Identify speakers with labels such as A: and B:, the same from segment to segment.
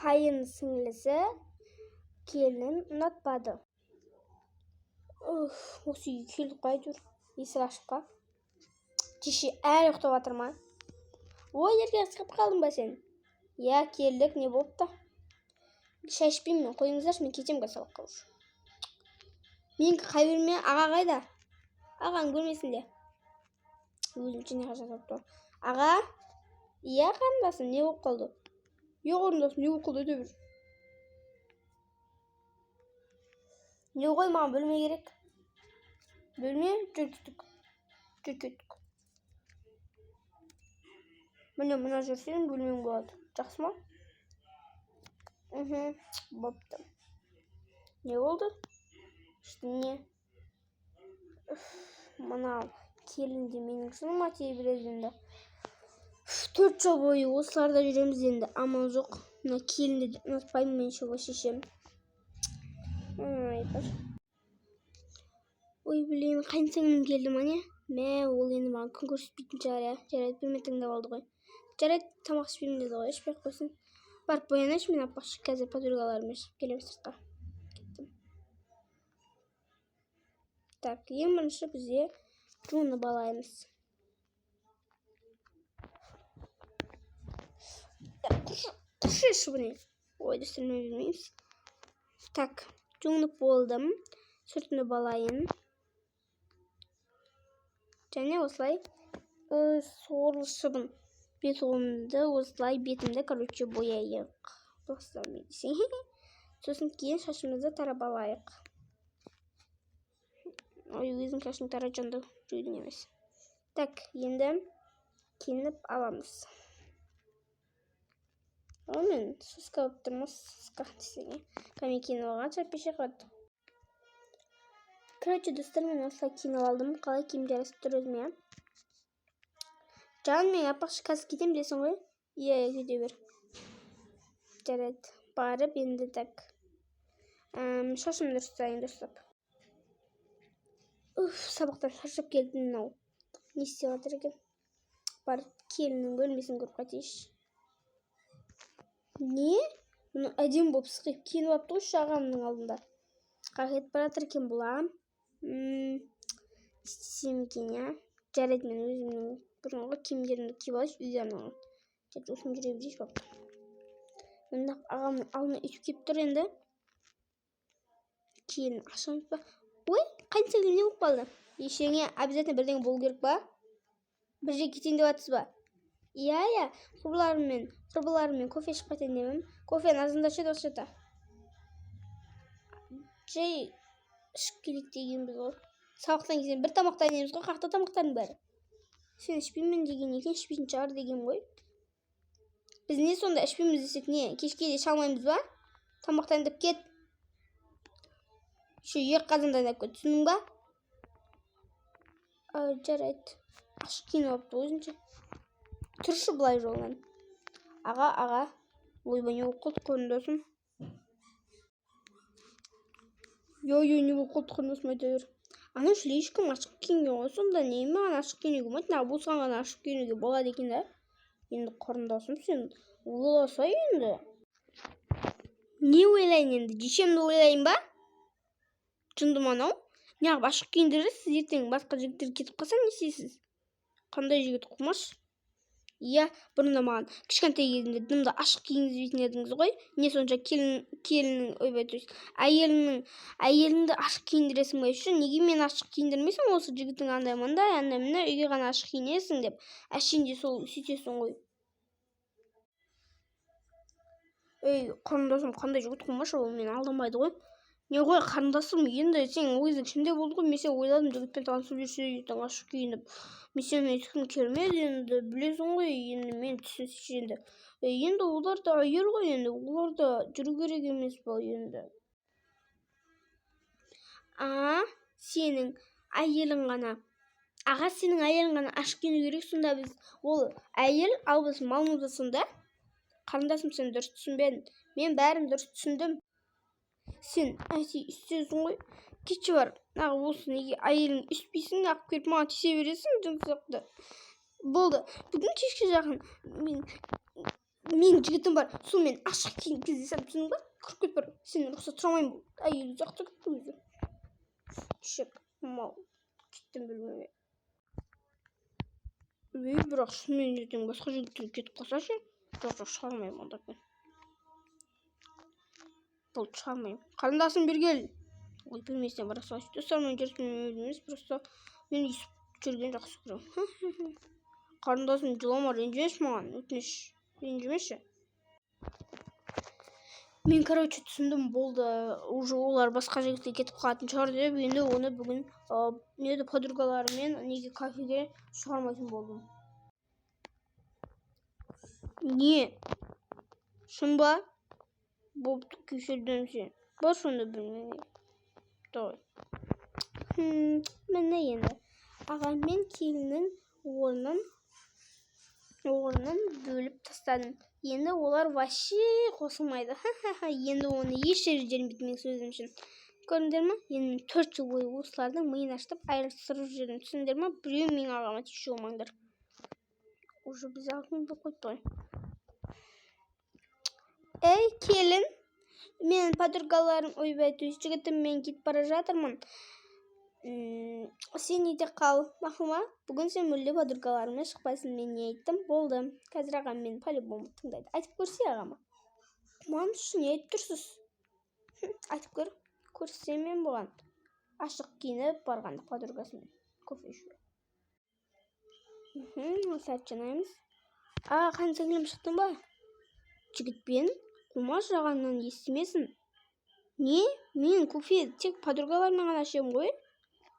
A: Kayın singlisi kelinin unutmadı. Осы үйге келдік қой әйтеуір. Есік ашық па? Кеше әлі ұйықтап жатырмын. Ой, ерге шығып қалдың ба сен? Я, келдік, не болыпты? Шай ішпеймін, қойыңыздаршы, мен кетемін сабаққа уже. Менікі қай бөлме? Аға қайда? Ағаның бөлмесінде. Өзімше не қажет болып тұр. Аға? Иә, қарындасым, не болып қалды? Иә, қарындасым, не болып қалды әйтеуір? Не ғой, маған бөлме керек? Бөлме? Жүр кеттік. Мына жүрсең бөлмең болады. Жақсы ма? Бопты. Не болды? Ештеңе. Мына келінді менің жылыма тие береді енді. 4 жыл бойы осыларда жүреміз енді. Амал жоқ. Мына келінді ұнатпаймын мен шоға шешем. Ой, білейін, қайынсіңлім келді ма не? Мә, ол енді маған күн көрсетпейтін шығар, я. Жарайды, бөлме тыңдап алды ғой. Жарайды, тамақ ішпеймін деді ғой, ішпей қойсын. Барып боянайыншы, мен аппақшы қазір подругаларыммен шығып келемін сыртқа. Кеттім. Так, ең бірінші бізде жуынып алайымыз. Құршешы бұне. Ой, дәстірмей жүрмейміз. Так, жуынып болдым. Сүртініп алайын. Және осылай сорлышыбын. Бет-қолымды осылай бетімді, короче, бояйық. Сосын кейін шашымызды тарап алайық. Ой, өзің шашың таратжанды жүйдің емес. Так, енді киініп аламыз. Мен сұсқа өп тұрмыз. Сұсқа десеге. Кәме киініп алғанша пеше қойды. Короче, достар, мен осылай киініп алдым. Қалай киім жарасып тұр өзіме. Жан, мен апақшы қазір кетем десің ғой? Иә, кете бер. Жарайды. Барып, енді так. Шашымды ұстайын дұрыстап. Сабақтан шаршап келдім мынау. Не істеп жатыр екен? Барып, келіннің бөлмесін көріп қайтейінші. Не? Мұны әдем болып сықиып киініп алыпты ғой ағамның алдында. Қағет бара жатыр екен бұл, а? Істесем екен, я? Жарайды, мен өзімнің бұрынғы киімдерімді киіп алайыншы, үйге арналған. Жарайды, осыны жүре берейінші бапты. Енді ағамның алдына үйтіп келіп тұр енді. Кейін ашамыз ба? Ой, қайынсіңлім не болып қалды? Ештеңе обязательно бірдеңе болу керек ба? Бір жерге кетейін деп жатсыз ба? Иә, құрбыларыммен кофе ішіп қайтайын демеймін. Кофені азындашы досшата. Жай ішіп келейік дегенбіз ғой. Сабақтан кейін бір тамақтан еміз ғой, қақта тамақтардың бәрі. Сен ішпеймін деген екен, ішпейтін шығар деген ғой. Біз не сонда ішпейміз десек не? Кешке де шалмаймыз ба? Тамақтан деп кет. Еще ек қазанда деп кет, түсінің ба? Жарайды. Ашық киініп алыпты өзінше. Тұршы бұлай жолынан. Аға. Ойбай, не болып қалды қарындасым? Йо, не болып қалды қарындасым әйтеуір. Ана шлейшкім ашық киінген ғой, сонда не маған ашық киінуге болмайды? Осыған ғана ашық киінуге болады екен да? Енді қарындасым, сен ойласа енді. Не ойлайын енді? Жешемді ойлайын ба? Жындым анау. Неғып ашық киіндіресіз, ертең басқа жігіттер кетіп қалса не істейсіз? Қандай жігіт қумаш? Иә, бұрында маған кішкентай кезімде дымды ашық киінгізбейтін едіңіз ғой. Не сонша келіннің, ойбай, әйеліңді ашық киіндіресің бе үшін? Неге мен ашық киіндірмейсің? Осы жігіттің андай-мындай, үйге ғана ашық киінесің деп. Әшейінде сол сөйтесің ғой. Ей, қарындасым, қандай жігіт қумаш, ол мені алдамайды ғой. Не ғой, қарындасым, енді сен ойызың ішінде болды ғой, мен сен ойладым жігітпен танысып жүрсе, ертең ашық киініп. Мен сені ешкім келмеді енді, білесің ғой, енді мен түсінсейші енді. Енді олар да айыр ғой енді, олар да жүру керек емес па енді. Сенің әйелің ғана. Аға, сенің әйелің ғана ашық киіну керек, сонда біз ол әйел, ал біз малымызды сонда. Қарындасым, сен дұрыс түсінбедің. Мен бәрін дұрыс түсіндім. Сен әйтей үстесің ғой. Кетші бар. Осы неге әйелің үспейсің, ақып келіп маған тисе бересің, жұмсақты. Болды. Бүгін кешке жақын мен Менің жігітім бар, сонымен ашық киім кездесем, түсінің ба? Кіріп кет бар. Сен рұқсат сұрамаймын бұл. Әйелі жақсы өзі. Шек, мал. Кеттім білмеме. Бірақ шынымен ертең басқа жігіттерге кетіп қалса ше? Жоқ, шығармаймын онда мен. Бұл шығармаймын. Қарындасым бергел. Ой, білмесем бараса сөйтесем, жүрсем емес, просто мен естіп жүрген жақсы көремін. Қарындасым жылама, ренжімеш маған, өтініш. Ренжімеші. Мен короче түсіндім, болды. Уже олар басқа жігітке кетіп қалатын шығар деп, енді оны бүгін неді подругаларымен неге кафеге шығармайтын болдым. Не? Шын ба? Бопты кешірдім сен. Бар сонда білмеймін. Давай. Міне енді. Ағам мен келіннің орнын бөліп тастадым. Енді олар вообще қосылмайды. Енді оны еш жері жермейді менің сөзім үшін. Көрдіңдер ма? Енді 4 жыл бойы осылардың миын ашытып айырылыстырып жүрдім. Түсіндіңдер ма? Біреу менің ағама тиісе болмаңдар. Уже біз ағымды қойды. Ей, келін. Мен подругаларым ойбай жігітіммен кетіп бара жатырмын. Сен үйде қал, мақұл ма? Бүгін сен мүлде подругаларыммен шықпайсың, мен не айттым? Болды. Қазір ағам мені по-любому тыңдайды. Айтып көрсе ағама. Құман үшін не айтып тұрсыз? Айтып көрсем мен бұған. Ашық киініп барғанда подругасымен кофе ішуге. Сәт жанаймыз. Қан сіңілім шықтың ба? Жігітпен құмаш жағаннан естімесін. Не? Мен кофе тек подругалармен ғана ішемін ғой.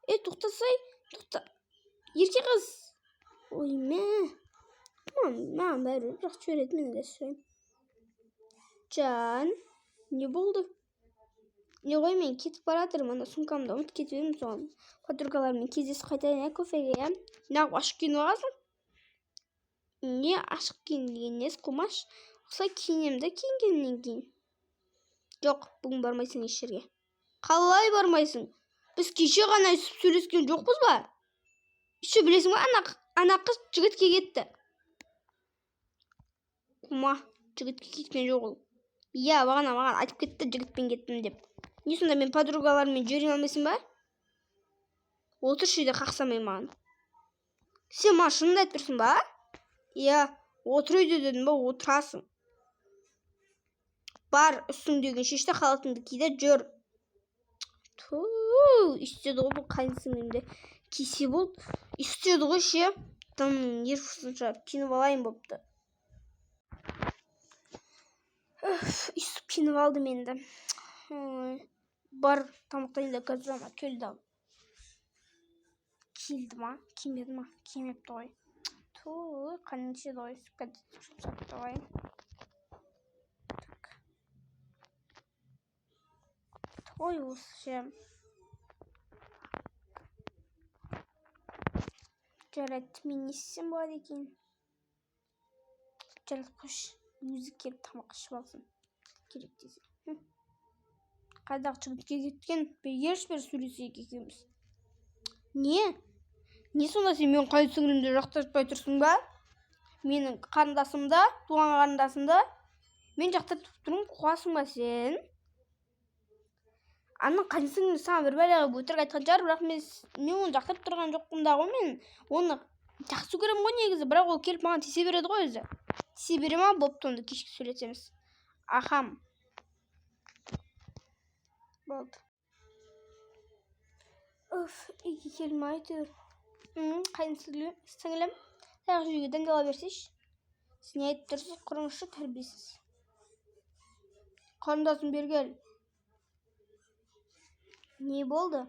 A: Тоқтасай, тоқта. Ерке қыз. Ой, маған бәрі бірақ жібереді, мен де сұрайым. Жан, не болды? Не ғой, мен кетіп баратырмын, ана сумкамды ұмытып кетіп едім, соған подругалармен кездесіп қайтайын кофеге. Неғып ашық киініп алғансың? Не ашық киінген несі құмаш? Осылай киінемді киінгеннен кейін. Жоқ, бүгін бармайсың еш жерге. Қалай бармайсың? Біз кеше ғана сөйлескен жоқпыз ба? Еще білесің ба, ана қыз жігітке кетті. Құма, жігітке кеткен жоқ ол. Иә, маған айтып кетті, жігітпен кеттім деп. Не сонда мен подругаларыммен жүре алмайсың ба? Отыршы үйде қақсамай маған. Сен маған шынымды айтып тұрсың ба? Иә, отыр үйде дедім ба, отырасың. Бар, үстіңдегі шешті халатыңды киді, жүр. Істеді ғой бұл қайынсіңлімді. Кесе болды. Істеді ғой ше. Тым ерфісін шығарып киініп алайын бопты. Үстіп киініп алдым енді. Бар, тамақтайын да қазір ама келді ал. Келді ма? Кимеді ма? Кимепті ғой. Қанын ішеді ғой. Сыпты ғой. Ой, осы ше. Жарайды, мен естісем болады екен. Жарайды, қош. Өзі келіп тамақ ішіп алсын. Керек десе. Қайдағы жігітке кеткен? Бер сөйлесейік екеуміз. Не? Не сонда сен мен қай сіңілімді жақтыртпай тұрсың ба? Менің қарындасымды, туған қарындасымды мен жақтыртып тұрмын, қуасың ба сен? Ана қайынсіңлім саған бір бәлеға өтірік айтқан шығар, бірақ мен оны жақтырып тұрған жоқпын да ғой, мен оны жақсы көремін ғой негізі, бірақ ол келіп маған тисе береді ғой өзі. Тисе бере ма? Бопты, онда кешке сөйлесеміз. Ахам. Болды. Үйге келмей тұр. Қайынсіңлім, таяқ жеуге дайындала берсейші. Сен айтып тұрсыз, құрыңызшы, тәрбиесіз. Қарындасым бергел. Не болды?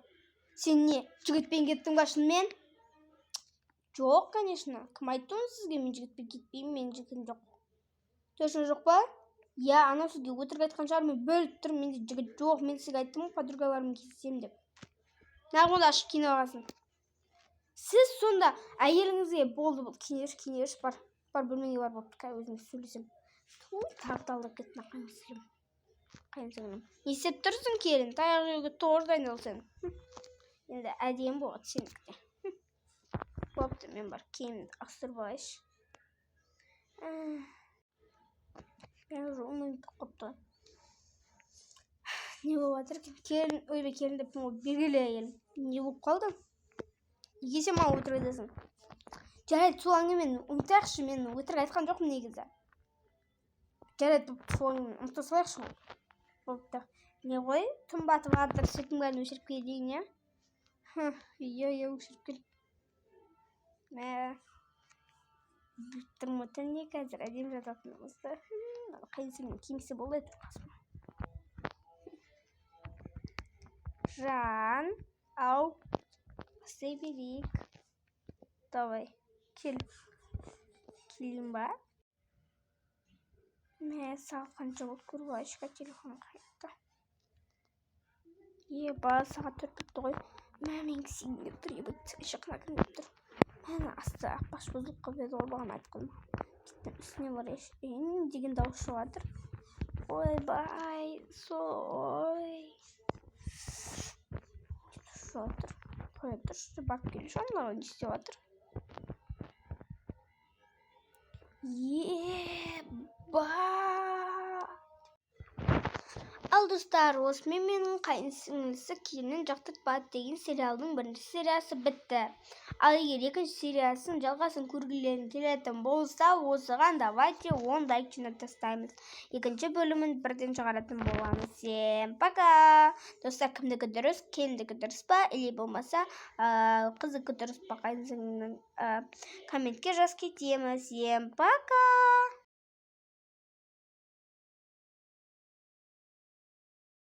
A: Сен не, жігітпен кеттің ба шынымен? Жоқ, конечно. Кім айтты оны сізге? Мен жігітпен кетпеймін, мен жігітім жоқ. Точно жоқ па? Я, анау сізге өтірік айтқан шығар, мен бөліп тұрмын, менде жігіт жоқ, мен сізге айттым, подругаларыммен кездесемін деп. Неғып онда ашық киініп алғансың? Сіз сонда әйеліңізге болды бұл, киінерші, бар бөлмеңе бар болыпты, қазір өзіңіз сөйлесем. Тарталдап кеттің қайынсіңлім. Не істеп тұрсың келін? Таяқ жеуге тоғыз дайындал сен. Енді әдемі болады сенікте. Бопты, мен бар киімімді астырып алайыншы. Ben уже unutып qoptu. Ne болып жатыр екен? Келін деп белгілі әйел. Не болып қалды? Неге сен маған өтірік айтасың? Жарайды, сол әңгімені ұмытайықшы, мен өтірік айтқан жоқпын негізі. Жарайды, сол әңгімені ұмыта салайықшы. Болыпты. Не ғой? Түн батып жатыр, шіркін бәрін өшіріп келейін, иә? Иә, өшіріп кел. Мә. Тұрмытын не қазір әдем жататынымызды. Қайынсымен кимсе болды тұрмасым. Жан, ау, бастай берейік. Давай, кел. Келейін ба? Мә, сағат қанша болып көріп телефон қайтты. Еба, сағат 4 бітті ғой. Мә, мен кісейін деп тұр, ебі, шықына кім деп тұр. Мәні асты ақпаш бұзылып қабеді ғой, бағана айтқым. Кеттім, үстіне бар ешін деген дауыс шығатыр. Ойбай, сой. Жатыр. Қоя тұршы, бақ келі шонлар он істеп жатыр. Еба! Ал достар, осымен менің қайынсіңлісі келінін жақтыртпады деген сериалдың бірінші сериясы бітті. Ал егер екінші сериясын жалғасын көргілерің келетін болса, осыған давайте 10 лайк жинап тастаймыз. Екінші бөлімін бірден шығаратын боламыз. Всем пока! Достар, кімдікі дұрыс, келіндікі дұрыс па, или болмаса қызыкі дұрыс па, қайынсіңлінің комментке жаз кетеміз. Всем пока!